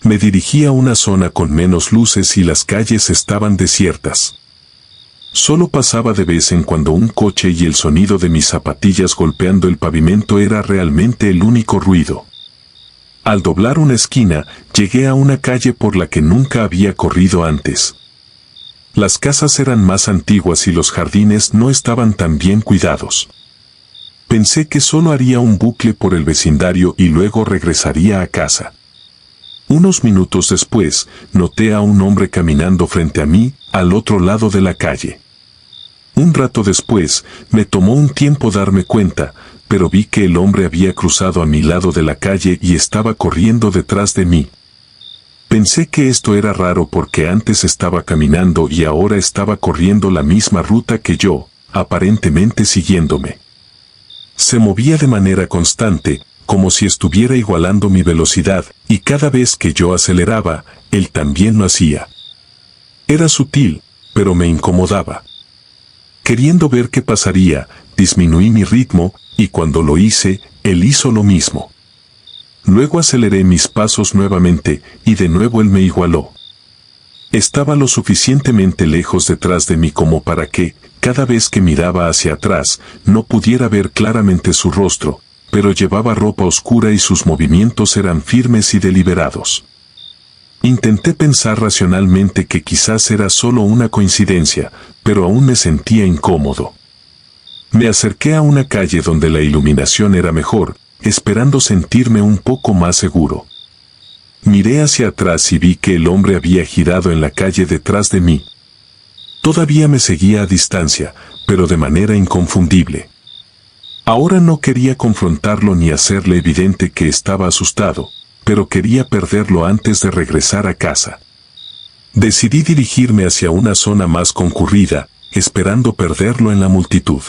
Me dirigí a una zona con menos luces y las calles estaban desiertas. Solo pasaba de vez en cuando un coche y el sonido de mis zapatillas golpeando el pavimento era realmente el único ruido. Al doblar una esquina, llegué a una calle por la que nunca había corrido antes. Las casas eran más antiguas y los jardines no estaban tan bien cuidados. Pensé que solo haría un bucle por el vecindario y luego regresaría a casa. Unos minutos después, noté a un hombre caminando frente a mí, al otro lado de la calle. Un rato después, me tomó un tiempo darme cuenta, pero vi que el hombre había cruzado a mi lado de la calle y estaba corriendo detrás de mí. Pensé que esto era raro porque antes estaba caminando y ahora estaba corriendo la misma ruta que yo, aparentemente siguiéndome. Se movía de manera constante, como si estuviera igualando mi velocidad, y cada vez que yo aceleraba, él también lo hacía. Era sutil, pero me incomodaba. Queriendo ver qué pasaría, disminuí mi ritmo, y cuando lo hice, él hizo lo mismo. Luego aceleré mis pasos nuevamente, y de nuevo él me igualó. Estaba lo suficientemente lejos detrás de mí como para que, cada vez que miraba hacia atrás, no pudiera ver claramente su rostro, pero llevaba ropa oscura y sus movimientos eran firmes y deliberados. Intenté pensar racionalmente que quizás era solo una coincidencia, pero aún me sentía incómodo. Me acerqué a una calle donde la iluminación era mejor, esperando sentirme un poco más seguro. Miré hacia atrás y vi que el hombre había girado en la calle detrás de mí. Todavía me seguía a distancia, pero de manera inconfundible. Ahora no quería confrontarlo ni hacerle evidente que estaba asustado, pero quería perderlo antes de regresar a casa. Decidí dirigirme hacia una zona más concurrida, esperando perderlo en la multitud.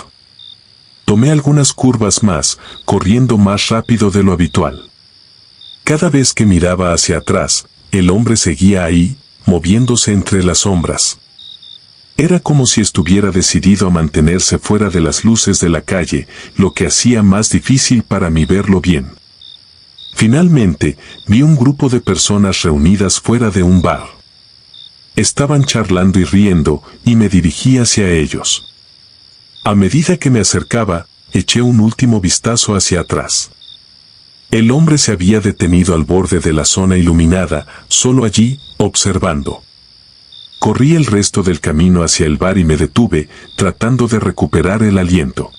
Tomé algunas curvas más, corriendo más rápido de lo habitual. Cada vez que miraba hacia atrás, el hombre seguía ahí, moviéndose entre las sombras. Era como si estuviera decidido a mantenerse fuera de las luces de la calle, lo que hacía más difícil para mí verlo bien. Finalmente, vi un grupo de personas reunidas fuera de un bar. Estaban charlando y riendo, y me dirigí hacia ellos. A medida que me acercaba, eché un último vistazo hacia atrás. El hombre se había detenido al borde de la zona iluminada, solo allí, observando. Corrí el resto del camino hacia el bar y me detuve, tratando de recuperar el aliento.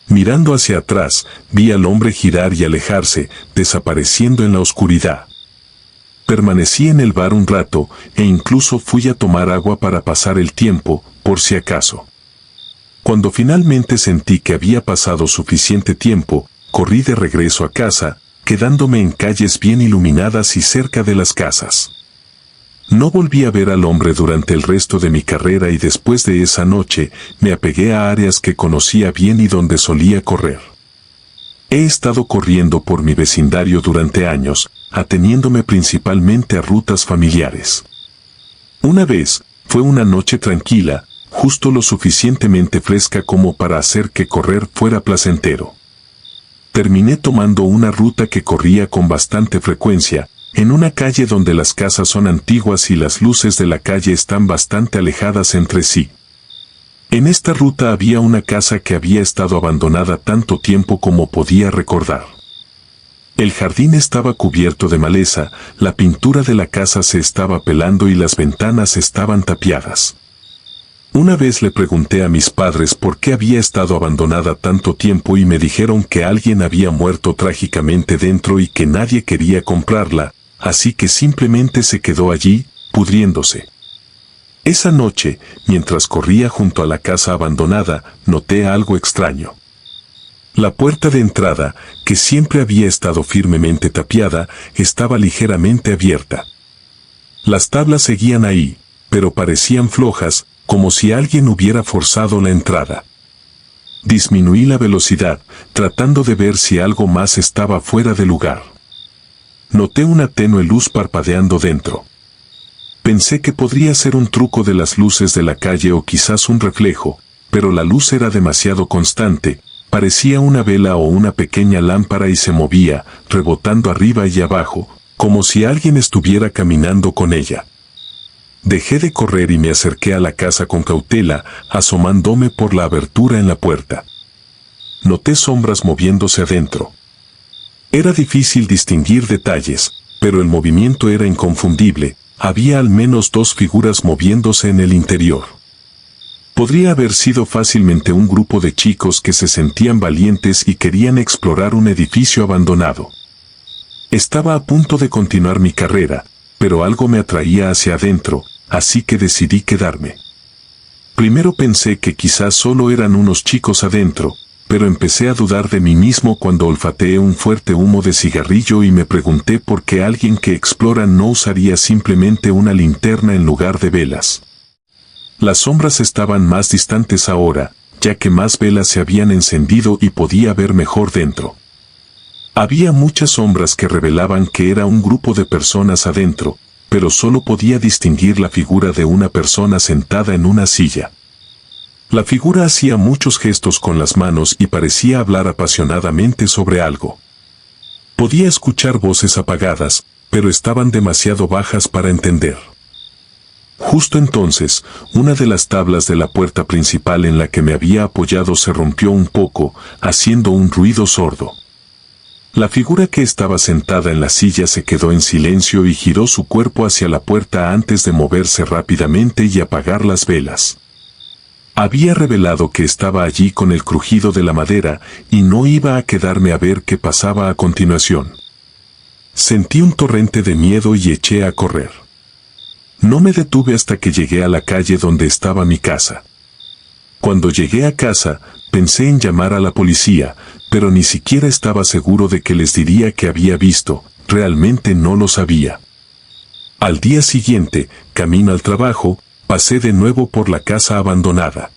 Mirando hacia atrás, vi al hombre girar y alejarse, desapareciendo en la oscuridad. Permanecí en el bar un rato, e incluso fui a tomar agua para pasar el tiempo, por si acaso. Cuando finalmente sentí que había pasado suficiente tiempo, corrí de regreso a casa, quedándome en calles bien iluminadas y cerca de las casas. No volví a ver al hombre durante el resto de mi carrera y después de esa noche, me apegué a áreas que conocía bien y donde solía correr. He estado corriendo por mi vecindario durante años, ateniéndome principalmente a rutas familiares. Una vez, fue una noche tranquila, justo lo suficientemente fresca como para hacer que correr fuera placentero. Terminé tomando una ruta que corría con bastante frecuencia, en una calle donde las casas son antiguas y las luces de la calle están bastante alejadas entre sí. En esta ruta había una casa que había estado abandonada tanto tiempo como podía recordar. El jardín estaba cubierto de maleza, la pintura de la casa se estaba pelando y las ventanas estaban tapiadas. Una vez le pregunté a mis padres por qué había estado abandonada tanto tiempo y me dijeron que alguien había muerto trágicamente dentro y que nadie quería comprarla, así que simplemente se quedó allí, pudriéndose. Esa noche, mientras corría junto a la casa abandonada, noté algo extraño. La puerta de entrada, que siempre había estado firmemente tapiada, estaba ligeramente abierta. Las tablas seguían ahí, pero parecían flojas, como si alguien hubiera forzado la entrada. Disminuí la velocidad, tratando de ver si algo más estaba fuera de lugar. Noté una tenue luz parpadeando dentro. Pensé que podría ser un truco de las luces de la calle o quizás un reflejo, pero la luz era demasiado constante, parecía una vela o una pequeña lámpara y se movía, rebotando arriba y abajo, como si alguien estuviera caminando con ella. Dejé de correr y me acerqué a la casa con cautela, asomándome por la abertura en la puerta. Noté sombras moviéndose adentro. Era difícil distinguir detalles, pero el movimiento era inconfundible, había al menos dos figuras moviéndose en el interior. Podría haber sido fácilmente un grupo de chicos que se sentían valientes y querían explorar un edificio abandonado. Estaba a punto de continuar mi carrera, pero algo me atraía hacia adentro, así que decidí quedarme. Primero pensé que quizás solo eran unos chicos adentro, pero empecé a dudar de mí mismo cuando olfateé un fuerte humo de cigarrillo y me pregunté por qué alguien que explora no usaría simplemente una linterna en lugar de velas. Las sombras estaban más distantes ahora, ya que más velas se habían encendido y podía ver mejor dentro. Había muchas sombras que revelaban que era un grupo de personas adentro, pero solo podía distinguir la figura de una persona sentada en una silla. La figura hacía muchos gestos con las manos y parecía hablar apasionadamente sobre algo. Podía escuchar voces apagadas, pero estaban demasiado bajas para entender. Justo entonces, una de las tablas de la puerta principal en la que me había apoyado se rompió un poco, haciendo un ruido sordo. La figura que estaba sentada en la silla se quedó en silencio y giró su cuerpo hacia la puerta antes de moverse rápidamente y apagar las velas. Había revelado que estaba allí con el crujido de la madera y no iba a quedarme a ver qué pasaba a continuación. Sentí un torrente de miedo y eché a correr. No me detuve hasta que llegué a la calle donde estaba mi casa. Cuando llegué a casa, pensé en llamar a la policía, pero ni siquiera estaba seguro de que les diría que había visto, realmente no lo sabía. Al día siguiente, camino al trabajo, pasé de nuevo por la casa abandonada.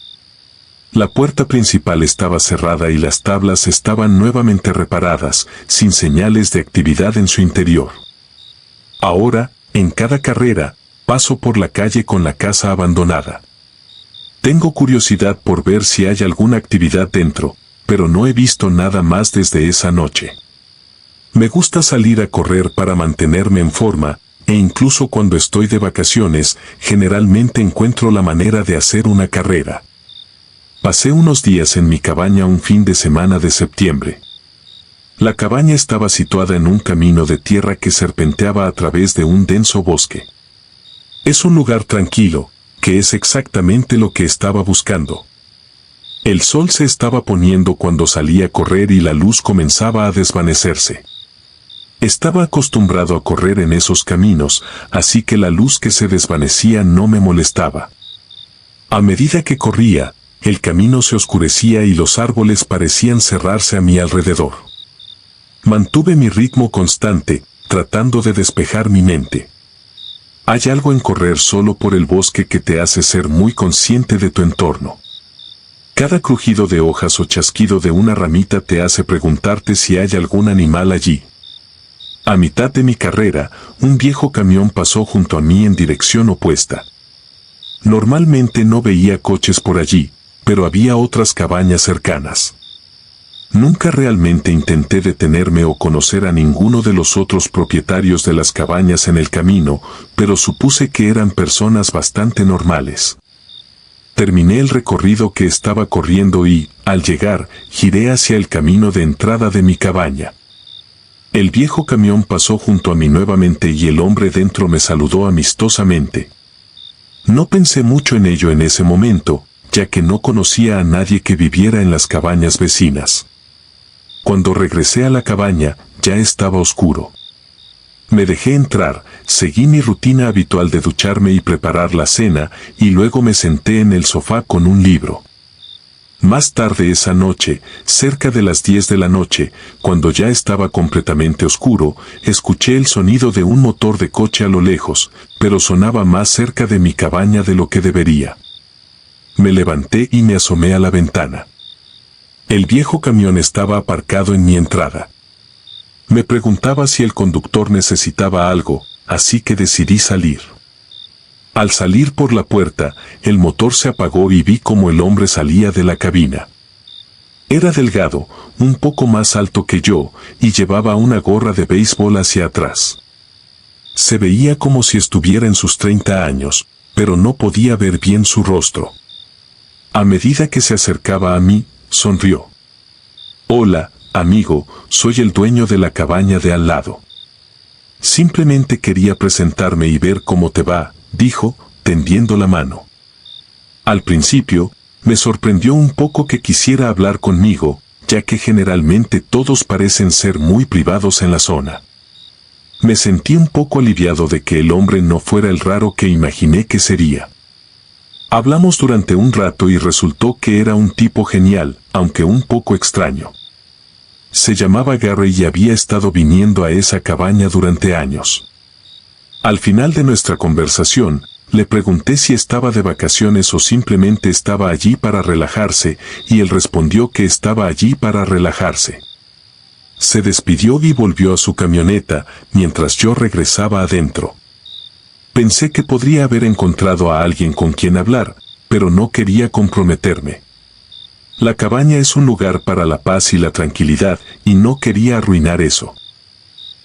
La puerta principal estaba cerrada y las tablas estaban nuevamente reparadas, sin señales de actividad en su interior. Ahora, en cada carrera, paso por la calle con la casa abandonada. Tengo curiosidad por ver si hay alguna actividad dentro, pero no he visto nada más desde esa noche. Me gusta salir a correr para mantenerme en forma, e incluso cuando estoy de vacaciones, generalmente encuentro la manera de hacer una carrera. Pasé unos días en mi cabaña un fin de semana de septiembre. La cabaña estaba situada en un camino de tierra que serpenteaba a través de un denso bosque. Es un lugar tranquilo, que es exactamente lo que estaba buscando. El sol se estaba poniendo cuando salí a correr y la luz comenzaba a desvanecerse. Estaba acostumbrado a correr en esos caminos, así que la luz que se desvanecía no me molestaba. A medida que corría, el camino se oscurecía y los árboles parecían cerrarse a mi alrededor. Mantuve mi ritmo constante, tratando de despejar mi mente. Hay algo en correr solo por el bosque que te hace ser muy consciente de tu entorno. Cada crujido de hojas o chasquido de una ramita te hace preguntarte si hay algún animal allí. A mitad de mi carrera, un viejo camión pasó junto a mí en dirección opuesta. Normalmente no veía coches por allí, pero había otras cabañas cercanas. Nunca realmente intenté detenerme o conocer a ninguno de los otros propietarios de las cabañas en el camino, pero supuse que eran personas bastante normales. Terminé el recorrido que estaba corriendo y, al llegar, giré hacia el camino de entrada de mi cabaña. El viejo camión pasó junto a mí nuevamente y el hombre dentro me saludó amistosamente. No pensé mucho en ello en ese momento, ya que no conocía a nadie que viviera en las cabañas vecinas. Cuando regresé a la cabaña, ya estaba oscuro. Me dejé entrar, seguí mi rutina habitual de ducharme y preparar la cena, y luego me senté en el sofá con un libro. Más tarde esa noche, cerca de las 10 de la noche, cuando ya estaba completamente oscuro, escuché el sonido de un motor de coche a lo lejos, pero sonaba más cerca de mi cabaña de lo que debería. Me levanté y me asomé a la ventana. El viejo camión estaba aparcado en mi entrada. Me preguntaba si el conductor necesitaba algo, así que decidí salir. Al salir por la puerta, el motor se apagó y vi cómo el hombre salía de la cabina. Era delgado, un poco más alto que yo, y llevaba una gorra de béisbol hacia atrás. Se veía como si estuviera en sus 30 años, pero no podía ver bien su rostro. A medida que se acercaba a mí, sonrió. «Hola, amigo, soy el dueño de la cabaña de al lado. Simplemente quería presentarme y ver cómo te va», dijo, tendiendo la mano. Al principio, me sorprendió un poco que quisiera hablar conmigo, ya que generalmente todos parecen ser muy privados en la zona. Me sentí un poco aliviado de que el hombre no fuera el raro que imaginé que sería. Hablamos durante un rato y resultó que era un tipo genial, aunque un poco extraño. Se llamaba Gary y había estado viniendo a esa cabaña durante años. Al final de nuestra conversación, le pregunté si estaba de vacaciones o simplemente estaba allí para relajarse, y él respondió que estaba allí para relajarse. Se despidió y volvió a su camioneta, mientras yo regresaba adentro. Pensé que podría haber encontrado a alguien con quien hablar, pero no quería comprometerme. La cabaña es un lugar para la paz y la tranquilidad, y no quería arruinar eso.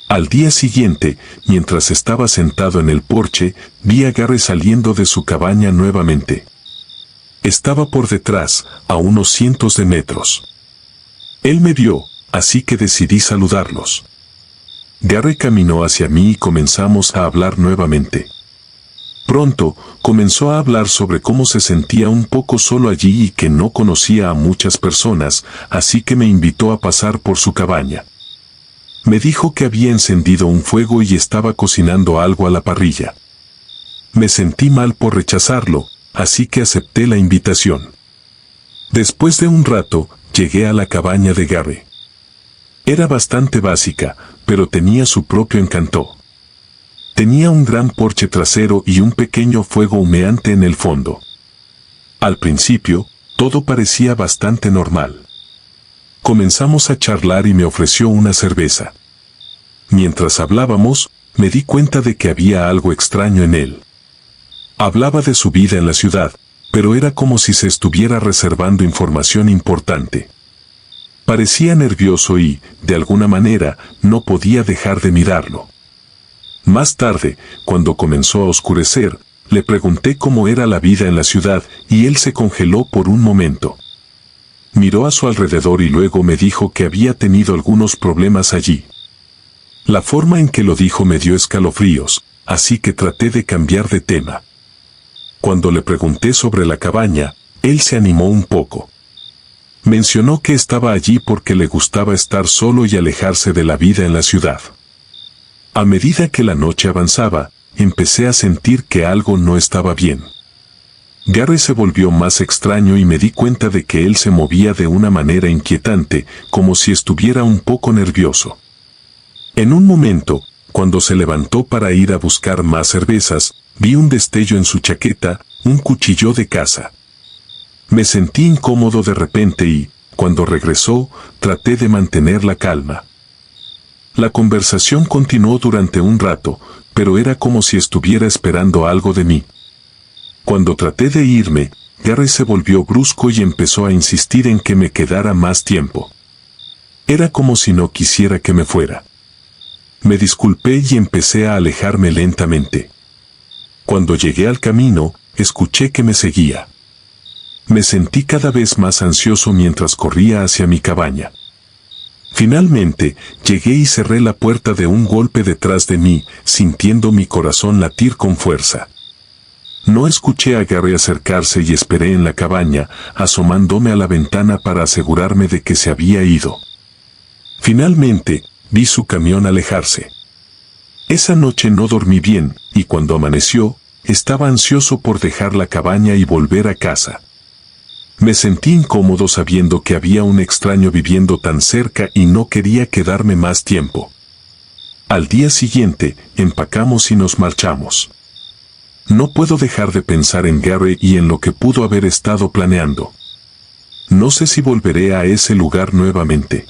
Al día siguiente, mientras estaba sentado en el porche, vi a Gary saliendo de su cabaña nuevamente. Estaba por detrás, a unos cientos de metros. Él me vio, así que decidí saludarlos. Gary caminó hacia mí y comenzamos a hablar nuevamente. Pronto, comenzó a hablar sobre cómo se sentía un poco solo allí y que no conocía a muchas personas, así que me invitó a pasar por su cabaña. Me dijo que había encendido un fuego y estaba cocinando algo a la parrilla. Me sentí mal por rechazarlo, así que acepté la invitación. Después de un rato, llegué a la cabaña de Gary. Era bastante básica, pero tenía su propio encanto. Tenía un gran porche trasero y un pequeño fuego humeante en el fondo. Al principio, todo parecía bastante normal. Comenzamos a charlar y me ofreció una cerveza. Mientras hablábamos, me di cuenta de que había algo extraño en él. Hablaba de su vida en la ciudad, pero era como si se estuviera reservando información importante. Parecía nervioso y, de alguna manera, no podía dejar de mirarlo. Más tarde, cuando comenzó a oscurecer, le pregunté cómo era la vida en la ciudad y él se congeló por un momento. Miró a su alrededor y luego me dijo que había tenido algunos problemas allí. La forma en que lo dijo me dio escalofríos, así que traté de cambiar de tema. Cuando le pregunté sobre la cabaña, él se animó un poco. Mencionó que estaba allí porque le gustaba estar solo y alejarse de la vida en la ciudad. A medida que la noche avanzaba, empecé a sentir que algo no estaba bien. Gary se volvió más extraño y me di cuenta de que él se movía de una manera inquietante, como si estuviera un poco nervioso. En un momento, cuando se levantó para ir a buscar más cervezas, vi un destello en su chaqueta, un cuchillo de caza. Me sentí incómodo de repente y, cuando regresó, traté de mantener la calma. La conversación continuó durante un rato, pero era como si estuviera esperando algo de mí. Cuando traté de irme, Gary se volvió brusco y empezó a insistir en que me quedara más tiempo. Era como si no quisiera que me fuera. Me disculpé y empecé a alejarme lentamente. Cuando llegué al camino, escuché que me seguía. Me sentí cada vez más ansioso mientras corría hacia mi cabaña. Finalmente, llegué y cerré la puerta de un golpe detrás de mí, sintiendo mi corazón latir con fuerza. No escuché a Gary acercarse y esperé en la cabaña, asomándome a la ventana para asegurarme de que se había ido. Finalmente, vi su camión alejarse. Esa noche no dormí bien, y cuando amaneció, estaba ansioso por dejar la cabaña y volver a casa. Me sentí incómodo sabiendo que había un extraño viviendo tan cerca y no quería quedarme más tiempo. Al día siguiente, empacamos y nos marchamos. No puedo dejar de pensar en Gary y en lo que pudo haber estado planeando. No sé si volveré a ese lugar nuevamente.